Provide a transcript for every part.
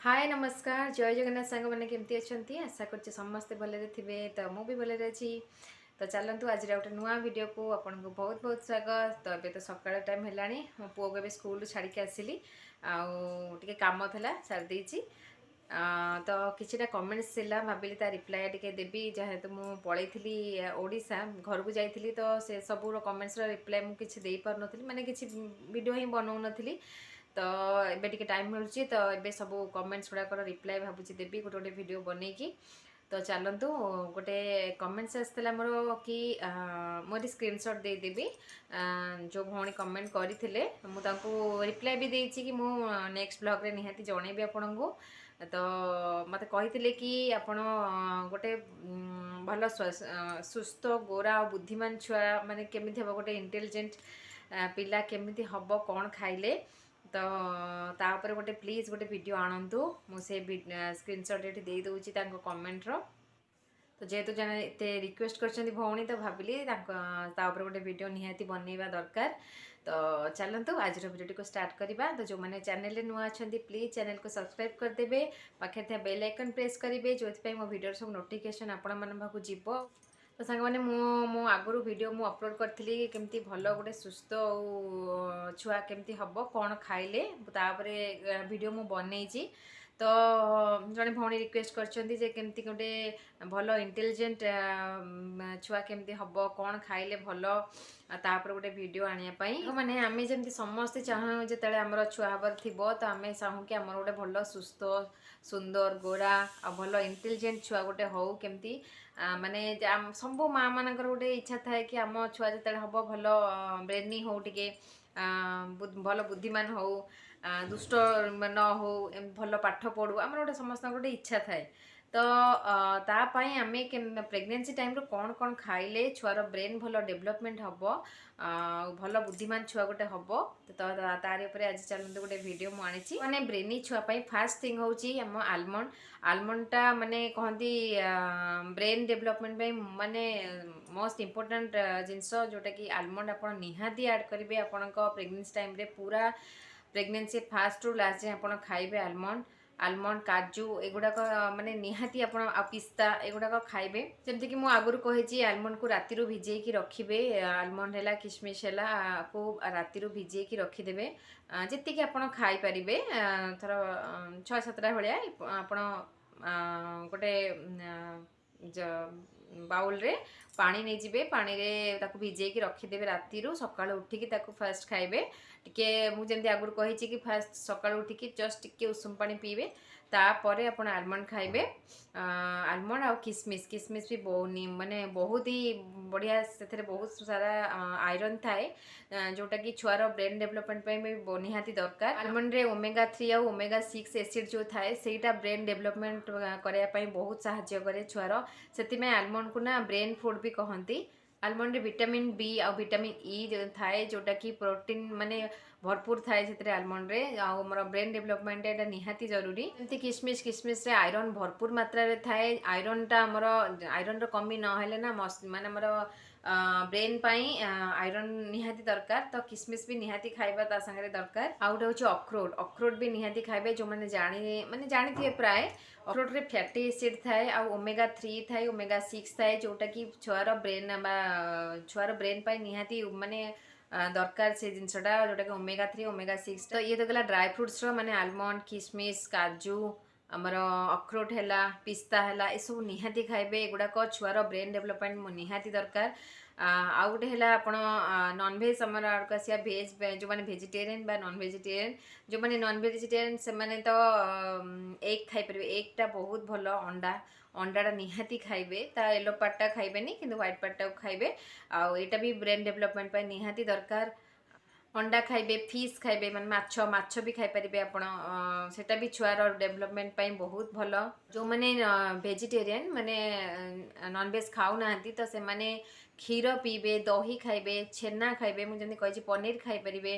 हाय नमस्कार जय जगन्नाथ सांग मैंने केमती अच्छा आशा कर समस्ते भले थे तो मुझे भी भले अच्छी। तो चलतु आज गोटे नुआ वीडियो को आपन को बहुत बहुत स्वागत। तो ये तो सकाळ टाइम है मो पुओ को स्कूल छाड़ी आसली आगे कम था सारी तो किसी कमेंट्स थिला भाविली ता रिप्लाई टिके देवी जेहेतु मु पलैली ओडिशा घर को जाइली तो से सब कमेंट्स रिप्लाई मुझे किसी दे पार नी माने किसी वीडियो ही बनाऊ नी। तो एबे टिके टाइम मिलूँ तो एबे सब कमेंट्स गुड़ाकर रिप्लाई भावुँ देवी गोटे गोटे वीडियो बनईकी। तो चलतु गोटे कमेंट्स आसाला मोर कि मोदी स्क्रीनशॉट देदेवी जो भौणी कमेंट करते मुझे रिप्लाई भी देती कि मु नेक्स्ट ब्लॉग रे निहाती जनइबी आपण को। तो मत कही कि आपण गोटे भल सुस्थ गोरा और बुद्धिमान छुआ माने केमिति हम गोटे इंटेलिजेंट पिला केमिति हम कौन खाइले। तो तापर गोटे प्लीज गोटे वीडियो आणतु मुझे स्क्रीनशॉट ये दे दूची कमेंट रो। तो जेहेतु जन एत रिक्वेस्ट कर भौणी तो भाविली गोटे वीडियो निहाती बनइबा दरकार। तो चलतु आज वीडियो को स्टार्ट करवा। तो जो मैंने चैनल नुआ अच्छा प्लीज चैनल को सब्सक्राइब करदे पाखे था बेल आइकन प्रेस करेंगे जो मो वीडियो सब नोटिफिकेशन आपण मानक जीव। तो सांग मैंने मो आगु वीडियो मु अपलोड करी केमती भल गोटे सुस्थ छुआ केमती हम कौन खाइले तापर वीडियो मु बनई। तो जड़े भौणी रिक्वेस्ट करमती गोटे भल इंटेलिजेंट छुआ केमती हम कौन खाइले भल तापर गोटे वीडियो आने माने आम जमी समस्ते चाहूँ जो आम छुआ हबार थी तो आम चाहूँ कि आम गोटे भल सुस्थ सुंदर गोरा आ भल इंटेलिजेंट छुआ गोटे हो केमती माने सब माँ मान गोटे इच्छा थाए कि आम छुआ जो हम भल ब्रेनी हो टे भल बुद्धिमान हो दुष्ट न हो भल पाठ पढ़ू आम गोटे समस्त गोटे इच्छा थाए। तो तापाई आम प्रेगनेंसी टाइम रो कौन कौन खाइले छुआर ब्रेन भल डेवलपमेंट हम भल बुद्धिमान छुआ गोटे हम। तो तार उपर आज चलते गोटे वीडियो मुझे माने ब्रेनी छुआ फास्ट थिंग हूँ आम आलमंड आलमंडटा माने कहती ब्रेन डेवलपमेंट माने मोस्ट इम्पोर्टाट जिनस जोटा कि आलमंड आप निहाती ऐड करेंगे आपण प्रेगनेंसी टाइम रे पूरा प्रेगनेंसी फास्ट रू लास्ट जाए आप खाइबे आलमंड आलमंड काजू एगुड़ाक माने निहाती आपण पिस्ता एगुड़ाक खाइबे जमती कि मुझे आगुरी कही आलमंड को राति भिजेकी रखिए आलमंड है किशमिश है को राति भिजेकी रखिदेवे जी आप खाईपारे थर 6-7टा भाया आप गोटे बाउल रे पानी नहीं जीवे पानी रे ताकू भिजेकी रखिदेवे राति सकाळु उठिकी ताकू फास्ट खाइबे टिके मुझे आगुरी कही कि फास्ट सकाळु उठिकी जस्ट टिके उषुम पानी पीबे तापर आप आलमंड खाइबे आलमंड आ किशमिश किशमिश भी बहुत माने बहुत ही बढ़िया से बहुत सारा आयरन थाए जोटा कि छुआर ब्रेन डेवलपमेंट भी निहाती दरकार। आलमंड रे ओमेगा 3 और ओमेगा 6 एसिड जो थाए सेटा ब्रेन डेवलपमेंट करने बहुत साहाय्य करे छुआर से आलमंड को ना ब्रेन फूड भी कहती। आलमंड रे विटामिन बी आ विटामिन ई थाए जोटा कि प्रोटीन माने भरपूर थाए से आलमंड रे आमर ब्रेन डेवलपमेंट एटा निहाती जरूरी। एमती किशमिश किशमिश रे आयरन भरपूर मात्रा रे थाए आयरनटा आमर आयरन कमी नहेले ना माने आमर ब्रेन पाई आयरन निहाती दरकार। तो किशमिश भी निहाती खाइबा ता संगे दरकार। आ गोटे होची अखरोट अखरोट भी निहाती खाइबे जो मैंने माने जानी प्राय अखरोट रे फैटी एसिड थाए आ ओमेगा 3 थाए ओमेगा 6 थाए जोटा कि छुआर ब्रेन पाई निहाती माने दरकार से जिनसटा जोटा कि ओमेगा 3 ओमेगा 6। तो ये तो गला ड्राई फ्रुट्स रो माने आलमंड किशमिश काजू आमर अखरोट है पिस्ता है ये सब निहाती खाइबे एगुड़ाक छुआर ब्रेन डेवलपमेंट निहाती दरकार। आउ गोटे है आप नॉनभेज आमर आड़क आसिया भेज जो मैंने भेजिटेरियन बा नॉन भेजिटेरियन जो मैंने नॉन भेजिटेरियन से मैंने तो एग खाईपर एगटा बहुत भल अंडा अंडाटा निहाती खाइबे ता येलो पार्टा खाइबेनी किंतु व्हाइट पार्टा खाइबे आटा भी ब्रेन डेवलपमेंट निहाती दरकार। अंडा खाइबे फिश खाइबे माने माछ भी खाइपारे आपण सेटा भी छुआर डेवलपमेंट पाई बहुत भल। जो माने वेजिटेरियन माने नॉनवेज खाऊ नाहंती तो से माने क्षीर पीबे दही खाइबे छेना खाइबे मुझे कही पनीर खाई पारे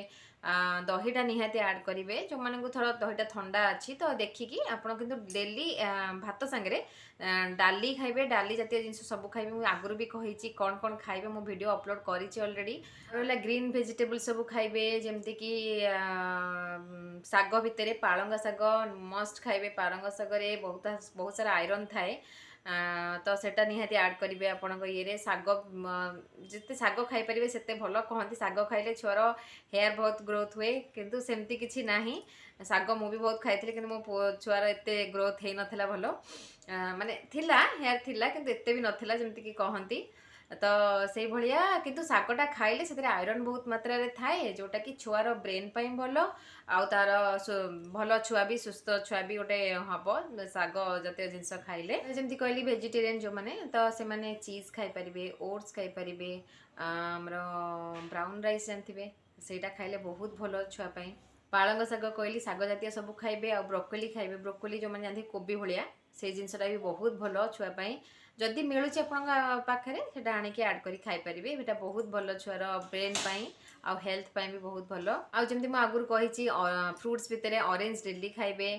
दहीटा निहाती ऐड करेंगे जो मान थोड़ा दहीटा ठंडा अच्छी तो देखिकी आपड़ कि डेली भात सांगे डाली खाइबे डाली जातीय जिन सब खाइबे मुझे आगुरी भी कही कौन कौन खाइबे मो वीडियो अपलोड करी अलरेडी रहा ग्रीन भेजिटेबल सब खाइबे जमती कि शाग भितर पालंग शाग मस्ट खाइबे पालंग शागे बहुत सारा आयरन थाए तो सेटा निहाती ऐड करेंगे आपण ये शाग जिते शाग खाई पारे से भल कहती शाग खाइले छुआर हेयर बहुत ग्रोथ हुए किंतु सेमती किसी ना शाग मु भी बहुत खाई कि मो छुआर एत ग्रोथ हो नाला भल माने थिला हेयर थिला किंतु एते भी नथिला जमती कि कहती तो से भाया किंतु शागटा खाइले से आयरन बहुत मात्रा रे थाए जोटा कि छुआर ब्रेन भल आउ तार भल छुआ भी सुस्थ छुआ भी गोटे हम शाग जातीय जिनस खाइले जमती कहली वेजिटेरियन जो मैंने तो से मैंने चीज खाई पारे ओट्स खाई पारे आमर ब्राउन राइस जानते सेटा खाइले बहुत भल छुआपाई पालंग शाग कहली शाग जातीय सब खाइबे आ ब्रोकोली खाइबे ब्रोकोली जो मैंने जानते कोबी भाया से जिनसटा भी बहुत भल छुआपाई जदि मिलूँ पाखे से आणिकी ऐड कर खाई पारे यहाँ बहुत भल छुआर ब्रेन आउ हेल्थ भी बहुत भल आउ जमी मुझे आगुरी कही फ्रुट्स भितर ऑरेंज डेली खाइबे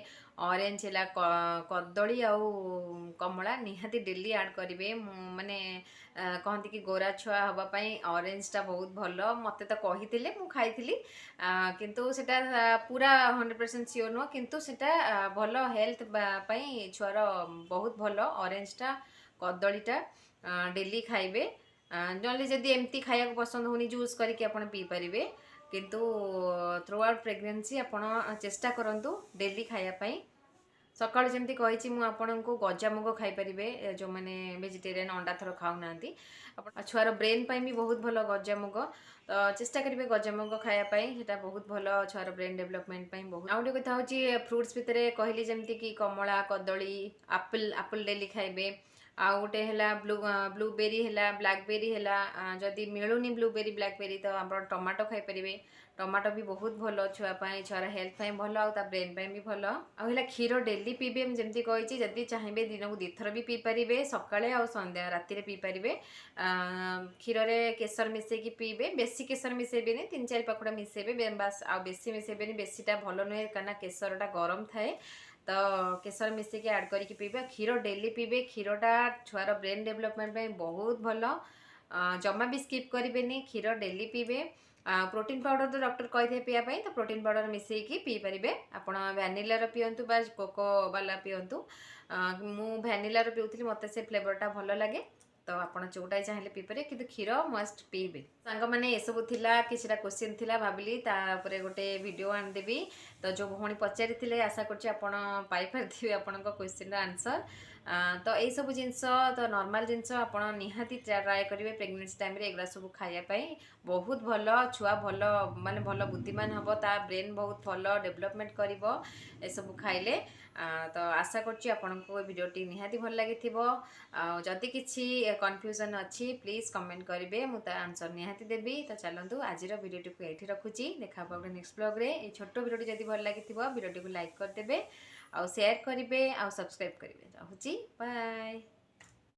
ऑरेंज है कदली आउ कमला निहाती डेली ऐड करेंगे माने कहती कि गोरा छुआ हाँपाई ऑरेंजटा बहुत भल मत तो कही मुझे खाई किंतु सेटा पूरा 100% सियोर नुह किंतु सेटा भल हेल्थ छुआर बहुत भल ऑरेंजटा कदलीटा डेली खाइबे नले जदि एमती खाया पसंद होनी जूस करके आपन पी पारिबे किंतु थ्रू आउट प्रेगनेंसी आपन चेष्टा करंतु डेली खाया पाई सकाळ जमती कहिछि मु आपन को गजामुग खाई पारिबे जो माने वेजिटेरियन अंडा थर खाउ नांती छुआर ब्रेन पाई भी बहुत भल गजामुग तो चेष्टा करेंगे गजामुग खाया पाई सेटा बहुत भल छुआर ब्रेन डेवलपमेंट पाई बहुत आउ गोटे कथा होछि फ्रुट्स भितर कहली जमती कि कमला कदली एप्पल एप्पल डेली खाइबे आउ गोटे है ब्लूबेरी है ब्लैकबेरी है जदि मिलूनी ब्लूबेरी ब्लैकबेरी तो आप टमाटो खाई पारे टमाटो भी बहुत भल छुआपाई छुआर हेल्थ भल आ ब्रेन भी भल आउ क्षीर डेली पीबे जमी कही जदि चाहिए दिन को 2 थर भी पी पारे सकाळे आ संध्या राति पी पारे क्षीर में केसर मिसेकी पीबे बेसी केसर मिसेबे 3-4 पकड़ा मिसेबे बास आ बेसी मिसेबे बेसीटा भल नुहे कहीं केसरटा गरम थाए तो केसर मिसेकी ऐड करके पीबे क्षीर डेली पीबे क्षीरटा छुआर ब्रेन डेवलपमेंट बहुत भल जमा भी स्किप करेंगे क्षीर डेली पीबे प्रोटीन पाउडर तो डॉक्टर कही पीवाई तो प्रोटीन पाउडर मिसेकी पी पारे आपड़ वैनिलार पींतु बा कोको वाला पींतु मु वैनिलार पीऊली मत से फ्लेवरटा भल लगे तो आपड़ जोटा चाहिए पीपे कि क्षीर मस्ट पीबे सांग मैंने ये सब थिला किछिटा क्वेश्चन थिला भाविली तापर गोटे वीडियो आनदेवी तो जो भौणी पचारि आशा करछि आपण पाई पारथिबे आपणको क्वेश्चन आंसर तो यही सब जिनस तो नॉर्मल जिनस आप निहाती ट्राए करेंगे प्रेगनेंसी टाइम रे एगुड़ा सब खायापाई बहुत भल छुआ भल माने भल बुद्धिमान हम ता ब्रेन बहुत भल डेवलपमेंट कर सब खाइले तो आशा करछि आपनको वीडियोटी निहाती भल लगी जदि किसी कन्फ्यूजन अच्छी प्लीज कमेंट करेंगे मुझे आंसर निहाती देवी तो चलतु आज वीडियोटी को ये रखुची देखा गोटे नेक्स्ट ब्लॉग रे ये छोट वीडियोटी जदि भल लगी वीडियोटी को लाइक करदे आ शेयर करेंगे आ सब्सक्राइब करेंगे रहुची बाय।